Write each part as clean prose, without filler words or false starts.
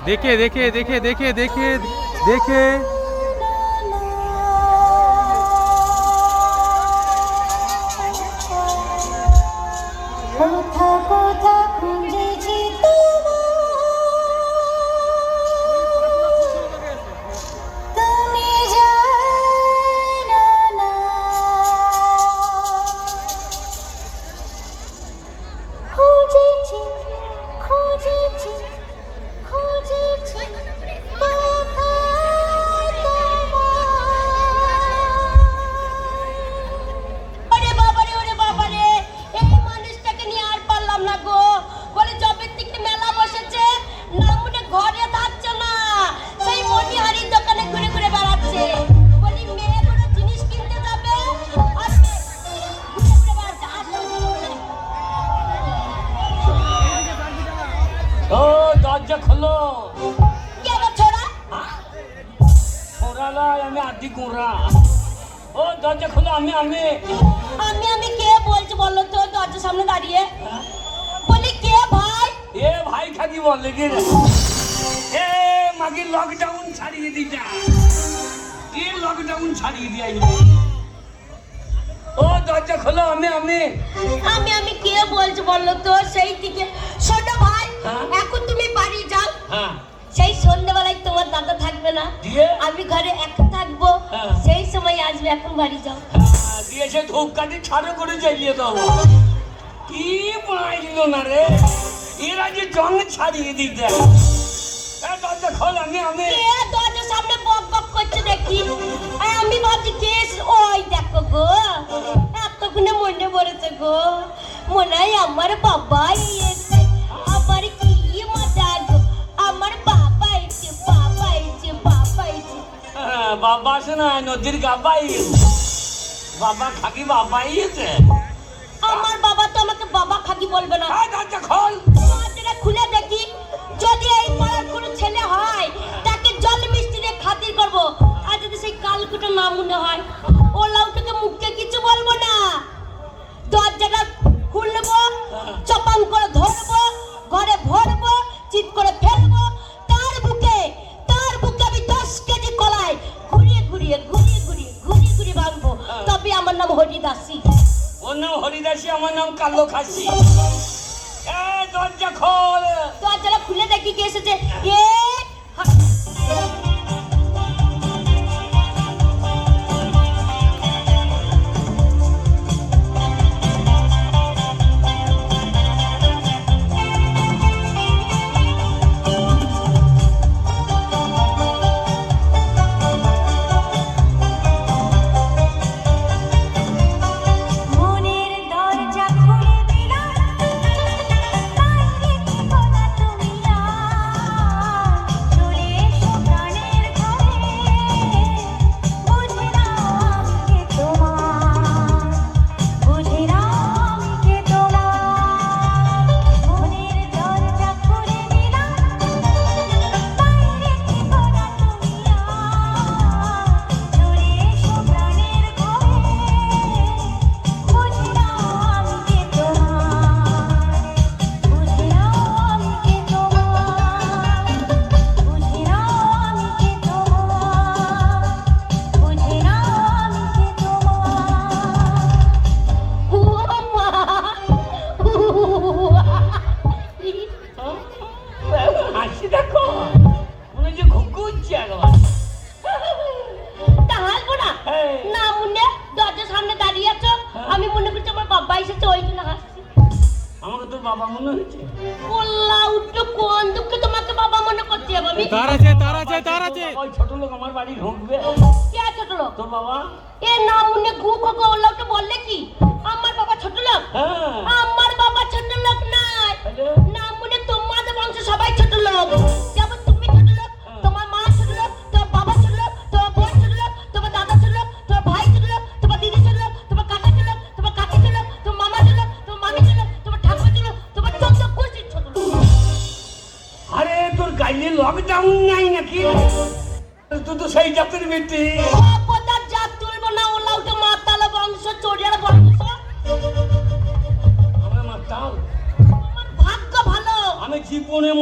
দেখে দেখে দেখে দেখে দেখে দেখে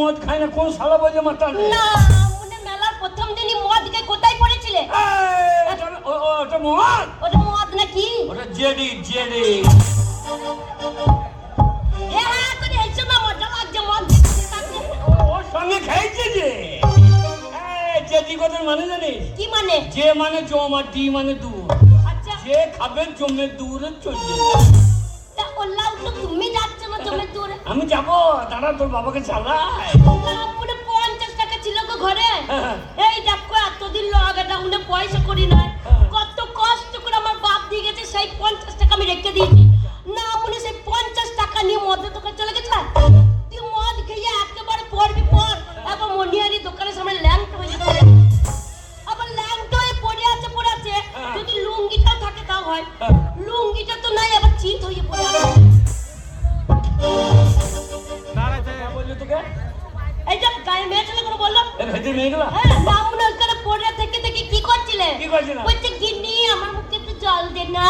মদ খায় না, কোন শালা বলে মাতাল? না মনে মেলার প্রথম দিনই মদ খেয়ে কোথায় পড়েছিলে? ওটা মদ? ওটা মদ নাকি? ওটা জেডি জেডি। হ্যাঁ হ্যাঁ করে এসো না, মজা লাগছে মদ। ওর সঙ্গে খাইছে যে জেডি কথার মানে জানিস? কি মানে? যে মানে জম আর ডি মানে দূর। আচ্ছা যে খাবে জমে দূরে চলে। তা ওল্লাও তো তুমি যাচ্ছ না জমে দূরে? আমি যাবো, দাঁড়া তোর বাবাকে চালাই। না পুরো 50 টাকা ছিল গো ঘরে। এই দেখো এতদিন লগে ডাউনে পয়সা করি নাই, কত কষ্ট করে আমার বাপ দিয়ে গেছে, সেই 50 টাকা আমি রেখে দিয়েছি। না মনে সেই 50 টাকা নিয়ে মদের দোকান চলে গেছে। তুই মদ খেয়ে একেবারে পড়বি পর, আবার মনিহারি দোকানের সামনে ল্যাংট হয়ে যেতে, আবার ল্যাংট হয়ে পড়ে আছে। যদি লুঙ্গিটা থাকে তাও হয়, লুঙ্গিটা তো নাই, আবার চিত হয়ে পড়ে আছে। বললি তোকে এই যে গায়ে মেয়ে ছেলে করে বললো, ভেতরে মেয়ে গেলা? হ্যাঁ নামুন ওখানে পড়ে থেকে কি করছিলে? কি করছিলাম? বলছে গিন্নি আমার মুখে একটু জল দে না,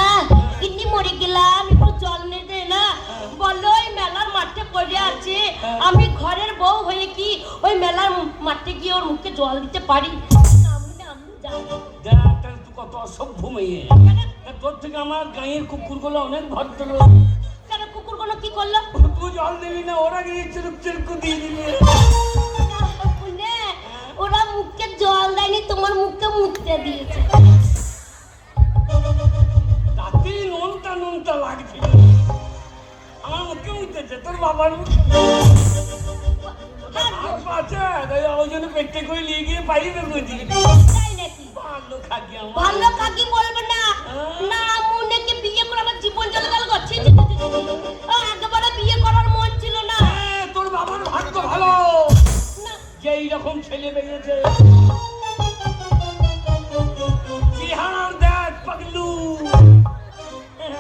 গিন্নি মরে গেলাম, একটু জল নে দে না। বলো ওই মেলার মাঠে পড়ে আছে, আমি ঘরের বউ হয়ে কি ওই মেলার মাঠে গিয়ে ওর মুখে জল দিতে পারি? তুই কত অসভ্য মেয়ে। তোর থেকে আমার গাঁয়ের কুকুরগুলো অনেক ভদ্র। কেন কুকুরগুলো কি করলো? তুই জল দিবি না, ওরা গিয়ে চুরুক চুরুক দিয়ে দিবি। ওরা মুখে জল দেয়নি, তোমার মুখে মুখতে দিয়েছে। রাতে নুনটা নুনটা লাগছিল, আমার মুখে মুখতেছে, তোর বাবার মুখে আছে। ওই জন্য পেটে করে নিয়ে গিয়ে পাইবে বুঝি। তাই নাকি? ভালো কাকি বলবে না, না মুনেকে বিয়ে করে আমার জীবন চলে গেল। একেবারে বিয়ে করার মন ছিল না। তোর বাবার ভাগ্য ভালো যে এইরকম ছেলে পেয়েছে। চেহারার দেখ পাগলু,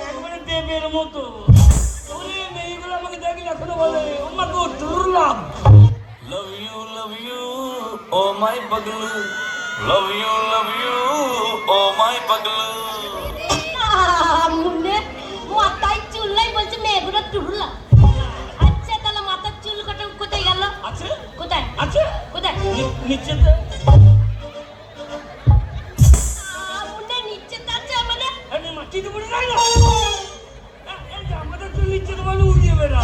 একবারে দেবের মতো। ওরে মেয়েগুলো আমাকে দেখলে এখনো বলে আমার তো দুর্লভ। Love you, oh my paglu. Love you, oh my paglu. মুনে মাথায় চুল নাই বলছে মেয়েগুলো টুরলা। আচ্ছা তাহলে মাথার চুল কাটা কোথায় গেল? আছে কোথায় আছে কোথায়? নিচে মুনে নিচে আছে মানে? আরে মাটিতে পড়ে যায় না, এই যে আমাদের তো নিচে তো বলে উড়িয়ে বেড়া।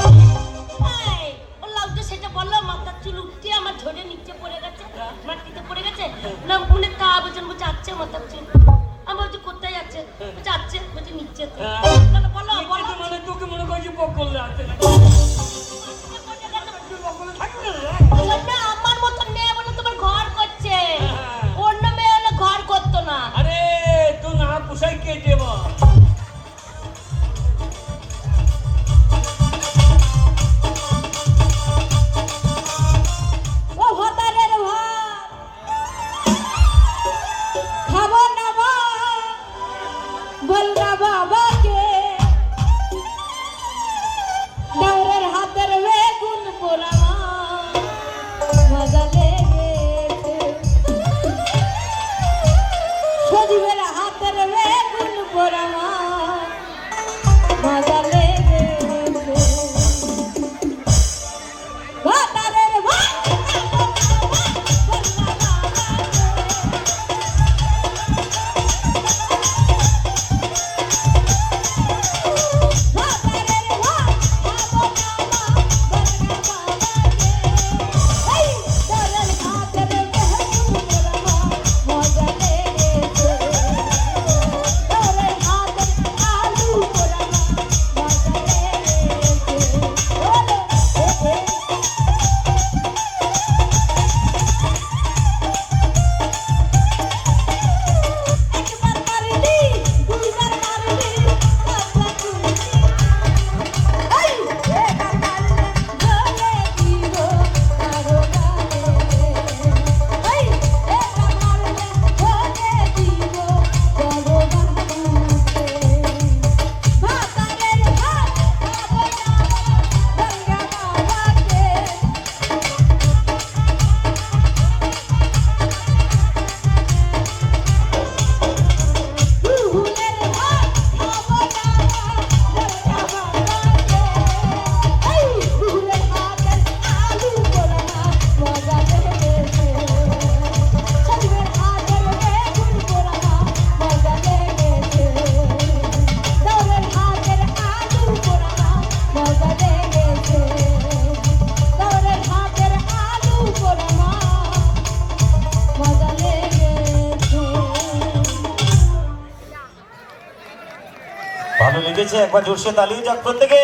এই ও লাউটা সেটা বললো মাথার চুল উঠে আমার ঝরে নিচে পড়ে গেছে, মাটিতে পড়ে গেছে। না মুনে তা বলছেন বলছে আছে মাথার চুল। আমি বলছি কোথায় আছে? বলছে আছে, বলছে নিচে। তাহলে বলো বলো মানে তোকে মনে করছি বকলে আছে না, বকলে থাকবে না। আমার মতো মেয়ে বলে তোমার ঘর করছে, অন্য মেয়ে হলে ঘর করতো না। আরে তুই না পোষাই কে দেব? ও ভাতারের ভাত খাবো না বলরা বাবাকে, ডাউরের হাতের বেগুন পোড়া মজা লেগেছে, সজীবের হাতের বেগুন পোড়া মজা লেগেছে। ভাতারের ভাত হাতের লেগেছে একবার জোরসে তালিও যাক প্রত্যেকে